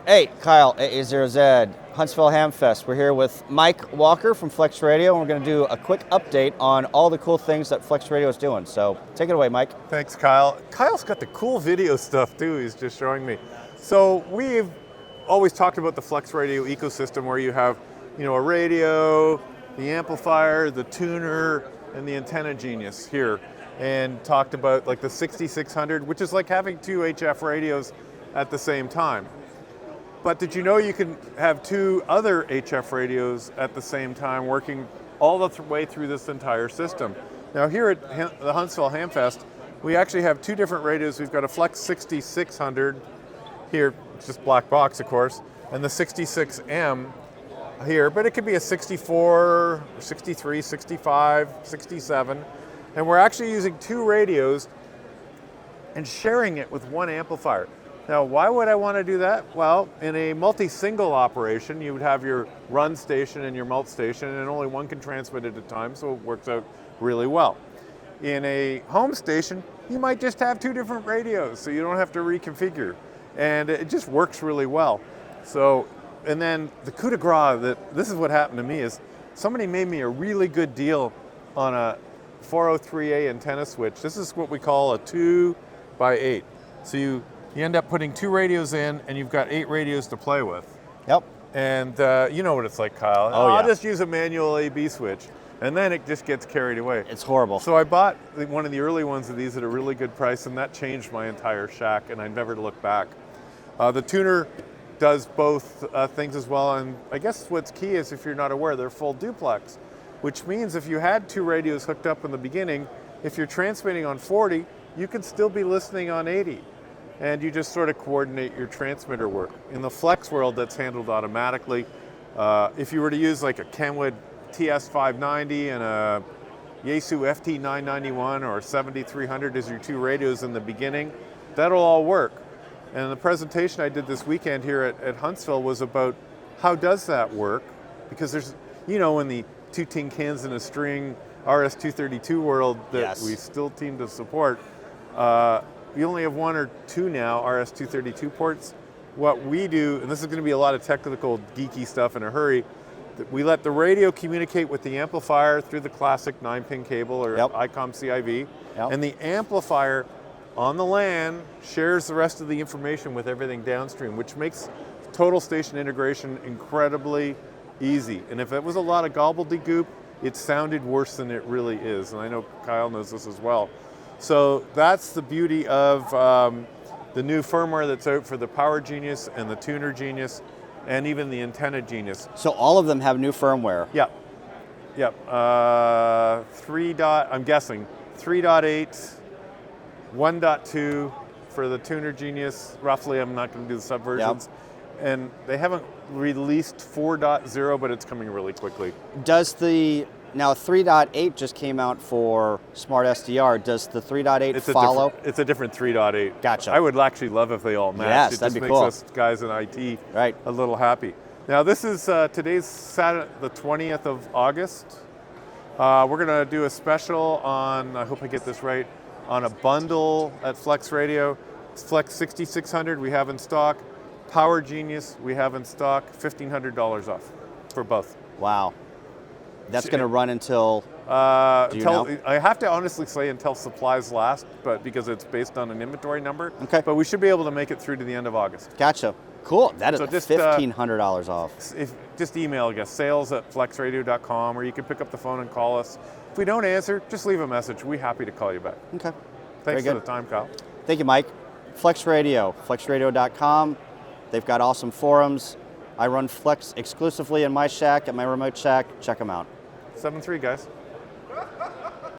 Hey, Kyle, A0Z, Huntsville Hamfest. We're here with Mike Walker from Flex Radio, and we're going to do a quick update on all the cool things that Flex Radio is doing. So take it away, Mike. Thanks, Kyle. Kyle's got the cool video stuff too, he's just showing me. So we've always talked about the Flex Radio ecosystem where you have, a radio, the amplifier, the tuner, and the antenna genius here. And talked about like the 6600, which is like having two HF radios at the same time. But did you know you can have two other HF radios at the same time working all the way through this entire system? Now here at the Huntsville Hamfest, we actually have two different radios. We've got a Flex 6600 here, it's just black box of course, and the 66M here, but it could be a 64, 63, 65, 67. And we're actually using two radios and sharing it with one amplifier. Now, why would I want to do that? Well, in a multi-single operation, you would have your run station and your mult station, and only one can transmit at a time, so it works out really well. In a home station, you might just have two different radios, so you don't have to reconfigure, and it just works really well. So, and then the coup de grace, this is what happened to me, is somebody made me a really good deal on a 403A antenna switch. This is what we call a 2x8. So you end up putting two radios in, and you've got 8 radios to play with. Yep. And you know what it's like, Kyle. Oh, yeah. I'll just use a manual AB switch, and then it just gets carried away. It's horrible. So I bought one of the early ones of these at a really good price, and that changed my entire shack, and I never looked back. The tuner does both things as well, and I guess what's key is, if you're not aware, they're full duplex, which means if you had two radios hooked up in the beginning, if you're transmitting on 40, you could still be listening on 80. And you just sort of coordinate your transmitter work. In the Flex world, that's handled automatically. If you were to use like a Kenwood TS590 and a Yaesu FT991 or 7300 as your two radios in the beginning, that'll all work. And the presentation I did this weekend here at Huntsville was about how does that work? Because there's, in the 2 tin cans in a string RS-232 world that Yes. we still team to support, we only have 1 or 2 now RS-232 ports. What we do, and this is going to be a lot of technical geeky stuff in a hurry, we let the radio communicate with the amplifier through the classic 9-pin cable or ICOM CIV, and the amplifier on the LAN shares the rest of the information with everything downstream, which makes total station integration incredibly easy. And if it was a lot of gobbledygook, it sounded worse than it really is. And I know Kyle knows this as well. So that's the beauty of the new firmware that's out for the Power Genius and the Tuner Genius and even the Antenna Genius. So all of them have new firmware? Yep. I'm guessing 3.8, 1.2 for the Tuner Genius, roughly. I'm not going to do the subversions. Yep. And they haven't released 4.0, but it's coming really quickly. Now 3.8 just came out for Smart SDR. Does the 3.8 follow? It's a different 3.8. Gotcha. I would actually love if they all matched. Yes, it that'd just be makes cool. us guys in IT right. a little happy. Now this is today's Saturday, the 20th of August. We're going to do a special on, I hope I get this right, on a bundle at Flex Radio. It's Flex 6600 we have in stock. Power Genius we have in stock, $1,500 off for both. Wow. That's going to run until, I have to honestly say until supplies last, but because it's based on an inventory number. Okay. But we should be able to make it through to the end of August. Gotcha. Cool. That is So just, $1,500 off. Just email us, sales@flexradio.com, or you can pick up the phone and call us. If we don't answer, just leave a message. We're happy to call you back. Okay. Thanks for the time, Kyle. Thank you, Mike. Flex Radio, flexradio.com. They've got awesome forums. I run Flex exclusively in my shack, at my remote shack. Check them out. 7-3, guys.